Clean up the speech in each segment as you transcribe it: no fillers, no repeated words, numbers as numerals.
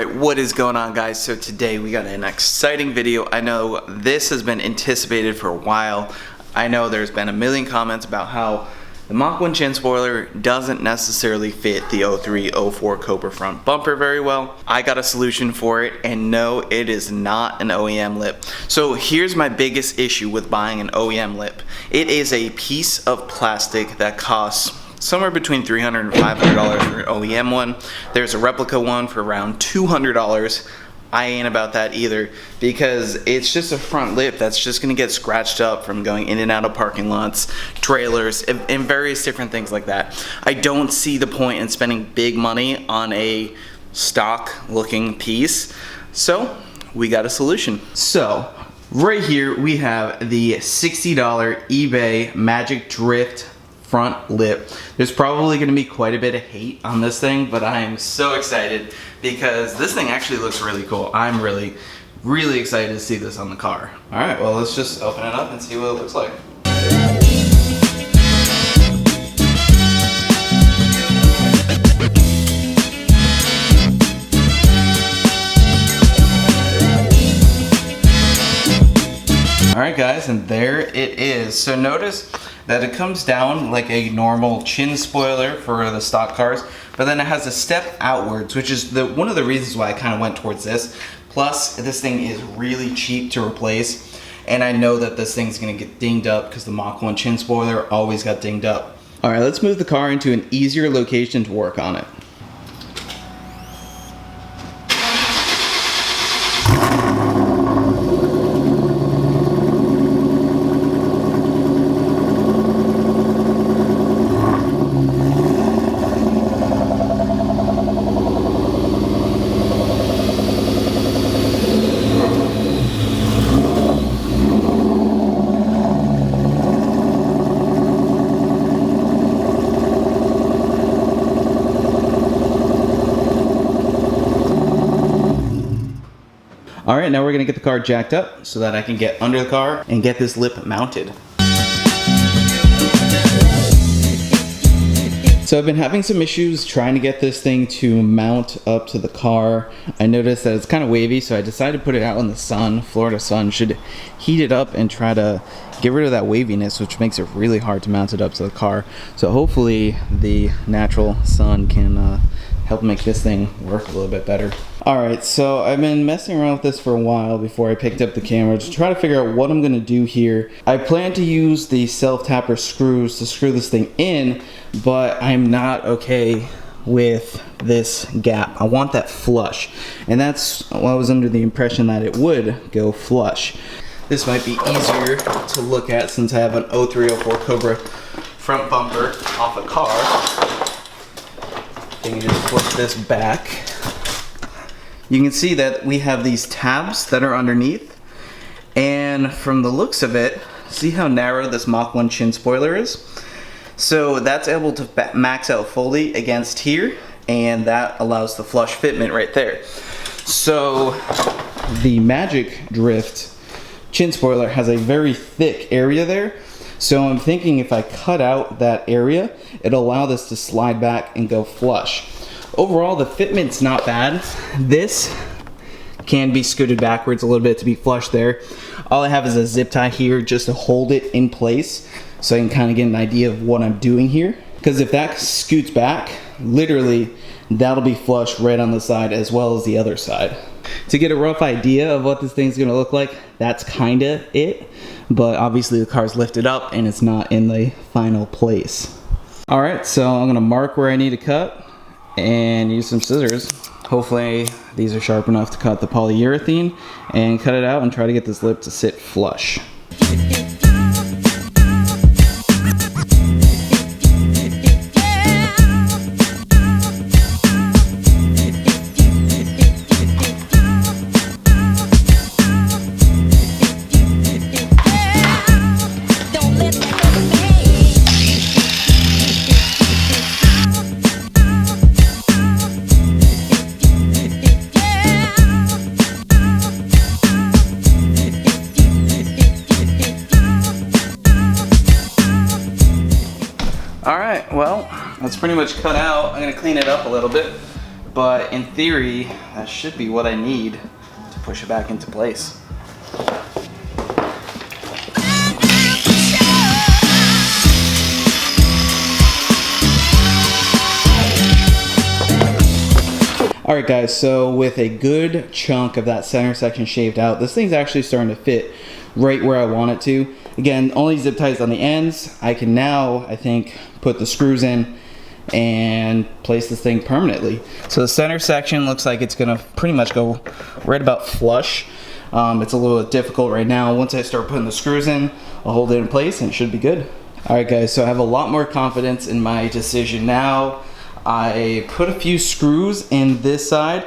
Alright, what is going on, guys? So today we got an exciting video. I know this has been anticipated for a while. I know there's been a million comments about how the Mach 1 chin spoiler doesn't necessarily fit the 03-04 Cobra front bumper very well. I got a solution for it, and no, it is not an OEM lip. So here's my biggest issue with buying an OEM lip. It is a piece of plastic that costs somewhere between $300 and $500 for an OEM one. There's a replica one for around $200. I ain't about that either, because it's just a front lip that's just gonna get scratched up from going in and out of parking lots, trailers, and various different things like that. I don't see the point in spending big money on a stock looking piece, so we got a solution. So right here we have the $60 eBay Magic Drift front lip. There's probably going to be quite a bit of hate on this thing, but I am so excited because this thing actually looks really cool. I'm really excited to see this on the car. All right, well, let's just open it up and see what it looks like. All right, guys, and there it is. So notice that it comes down like a normal chin spoiler for the stock cars, but then it has a step outwards, which is one of the reasons why I kind of went towards this. Plus, this thing is really cheap to replace, and I know that this thing's gonna get dinged up because the Mach 1 chin spoiler always got dinged up. All right, let's move the car into an easier location to work on it. All right, now we're gonna get the car jacked up so that I can get under the car and get this lip mounted. So I've been having some issues trying to get this thing to mount up to the car. I noticed that it's kind of wavy, so I decided to put it out in the sun. Florida sun should heat it up and try to get rid of that waviness, which makes it really hard to mount it up to the car. So hopefully the natural sun can help make this thing work a little bit better. Alright, so I've been messing around with this for a while before I picked up the camera to try to figure out what I'm going to do here. I plan to use the self-tapper screws to screw this thing in, but I'm not okay with this gap. I want that flush, and that's why I was under the impression that it would go flush. This might be easier to look at since I have an 03-04 Cobra front bumper off a car. You can just flip this back. You can see that we have these tabs that are underneath, and from the looks of it, see how narrow this Mach 1 chin spoiler is? So that's able to max out fully against here, and that allows the flush fitment right there. So the Magic Drift chin spoiler has a very thick area there, so I'm thinking if I cut out that area, it'll allow this to slide back and go flush. Overall, the fitment's not bad. This can be scooted backwards a little bit to be flush there. All I have is a zip tie here just to hold it in place so I can kind of get an idea of what I'm doing here. Because if that scoots back, literally that'll be flush right on the side as well as the other side. To get a rough idea of what this thing's gonna look like, that's kinda it. But obviously the car's lifted up and it's not in the final place. All right, so I'm gonna mark where I need to cut and use some scissors. Hopefully these are sharp enough to cut the polyurethane and cut it out and try to get this lip to sit flush. Alright, well, that's pretty much cut out. I'm going to clean it up a little bit. but in theory, that should be what I need to push it back into place. Alright guys, so with a good chunk of that center section shaved out, this thing's actually starting to fit right where I want it to. Again, only zip ties on the ends. I can now, I think, put the screws in and place this thing permanently. So the center section looks like it's gonna pretty much go right about flush. It's a little difficult right now. Once I start putting the screws in, I'll hold it in place and it should be good. Alright guys, so I have a lot more confidence in my decision now. I put a few screws in this side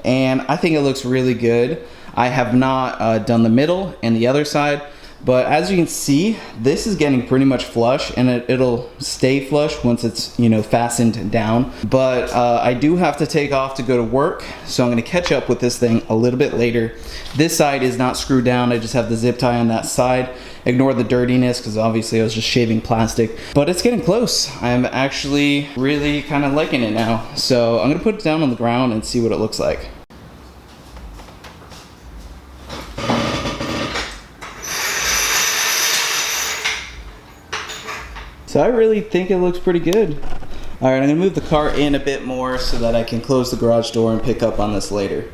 and I think it looks really good. I have not done the middle and the other side, but as you can see, this is getting pretty much flush, and it'll stay flush once it's, you know, fastened down. But I do have to take off to go to work, so I'm gonna catch up with this thing a little bit later. This side is not screwed down. I just have the zip tie on that side. Ignore the dirtiness, because obviously I was just shaving plastic, but it's getting close. I'm actually really kind of liking it now. So I'm gonna put it down on the ground and see what it looks like. So I really think it looks pretty good. All right, I'm gonna move the car in a bit more so that I can close the garage door and pick up on this later.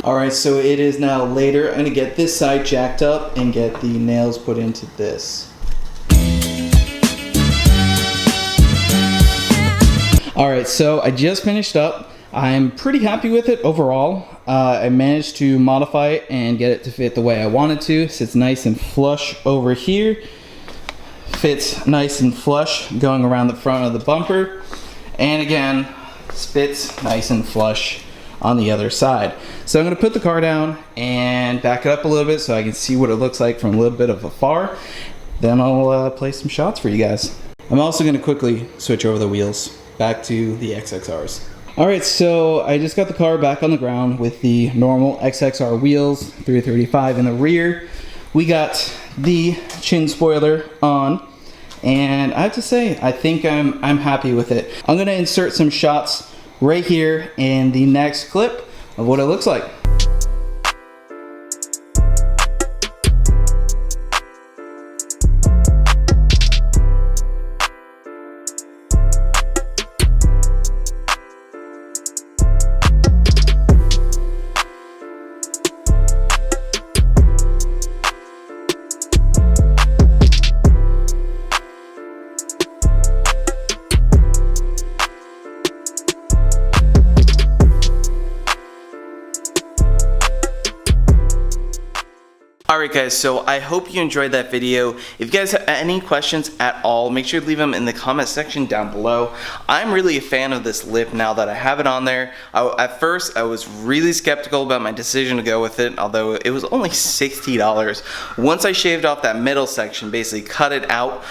All right, so it is now later. I'm gonna get this side jacked up and get the nails put into this. All right, so I just finished up. I'm pretty happy with it overall. I managed to modify it and get it to fit the way I wanted to. Sits nice and flush over here. Fits nice and flush going around the front of the bumper. And again, fits nice and flush on the other side. So I'm gonna put the car down and back it up a little bit so I can see what it looks like from a little bit of afar. Then I'll play some shots for you guys. I'm also gonna quickly switch over the wheels back to the XXRs. All right, so I just got the car back on the ground with the normal XXR wheels, 335 in the rear. We got the chin spoiler on, and I have to say, I think I'm happy with it. I'm gonna insert some shots right here in the next clip of what it looks like. Alright guys, so I hope you enjoyed that video. If you guys have any questions at all, make sure to leave them in the comment section down below. I'm really a fan of this lip now that I have it on there. At first, I was really skeptical about my decision to go with it, although it was only $60. Once I shaved off that middle section, basically cut it out,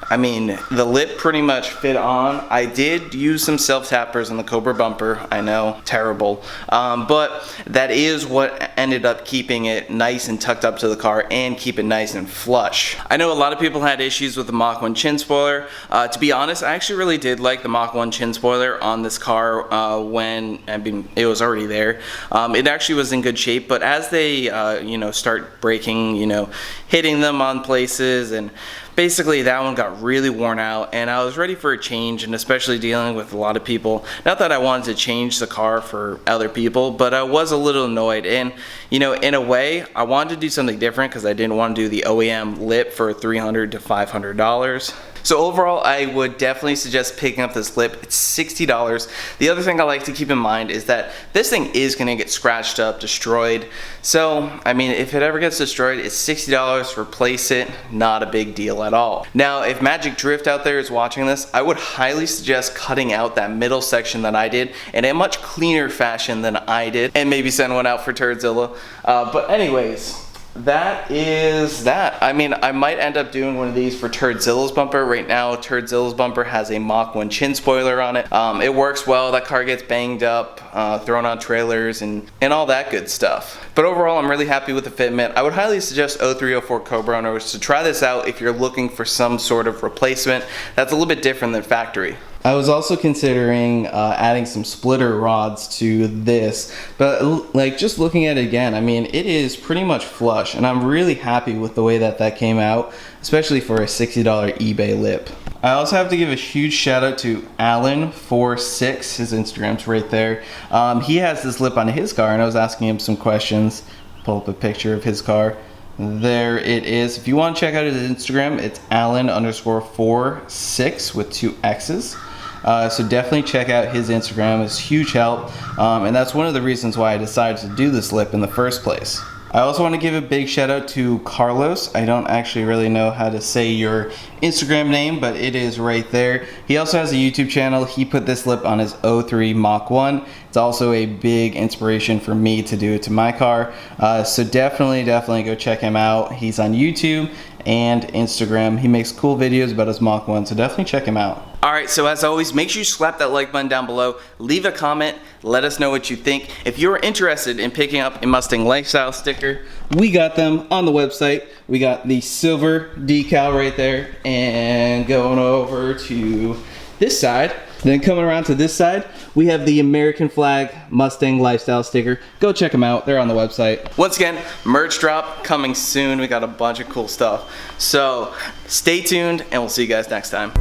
I mean, the lip pretty much fit on. I did use some self-tappers on the Cobra bumper. I know, terrible. But that is what ended up keeping it nice and tucked up to the car and keep it nice and flush. I know a lot of people had issues with the Mach 1 chin spoiler. To be honest, I actually really did like the Mach 1 chin spoiler on this car when, I mean, it was already there. It actually was in good shape, but as they, you know, start breaking, you know, hitting them on places, and basically that one got really worn out, and I was ready for a change, and especially dealing with a lot of people. Not that I wanted to change the car for other people, but I was a little annoyed, and you know, in a way I wanted to do something different because I didn't want to do the OEM lip for $300 to $500. So overall, I would definitely suggest picking up this lip. It's $60. The other thing I like to keep in mind is that this thing is gonna get scratched up, destroyed. So, I mean, if it ever gets destroyed, it's $60, replace it, not a big deal at all. Now, if Magic Drift out there is watching this, I would highly suggest cutting out that middle section that I did in a much cleaner fashion than I did, and maybe send one out for Turdzilla. But anyways, that is that. I mean, I might end up doing one of these for Turdzilla's bumper. Right now, Turdzilla's bumper has a Mach 1 chin spoiler on it. It works well. That car gets banged up, thrown on trailers, and all that good stuff. But overall, I'm really happy with the fitment. I would highly suggest 0304 Cobra owners to try this out if you're looking for some sort of replacement that's a little bit different than factory. I was also considering adding some splitter rods to this, but like just looking at it again, I mean, it is pretty much flush, and I'm really happy with the way that that came out, especially for a $60 eBay lip. I also have to give a huge shout out to Alan46, his Instagram's right there. He has this lip on his car, and I was asking him some questions. Pull up a picture of his car. There it is. If you want to check out his Instagram, it's Alan_46 with 2 X's. So definitely check out his Instagram. It's huge help, and that's one of the reasons why I decided to do this lip in the first place. I also want to give a big shout out to Carlos. I don't actually really know how to say your Instagram name, but it is right there. He also has a YouTube channel. He put this lip on his 03 Mach 1. It's also a big inspiration for me to do it to my car. So definitely go check him out. He's on YouTube and Instagram. He makes cool videos about his Mach 1, so definitely check him out. Alright, so as always, make sure you slap that like button down below, leave a comment, let us know what you think. If you're interested in picking up a Mustang Lifestyle sticker, we got them on the website. We got the silver decal right there, and going over to this side, then coming around to this side, we have the American flag Mustang Lifestyle sticker. Go check them out, they're on the website. Once again, merch drop coming soon. We got a bunch of cool stuff. So stay tuned, and we'll see you guys next time.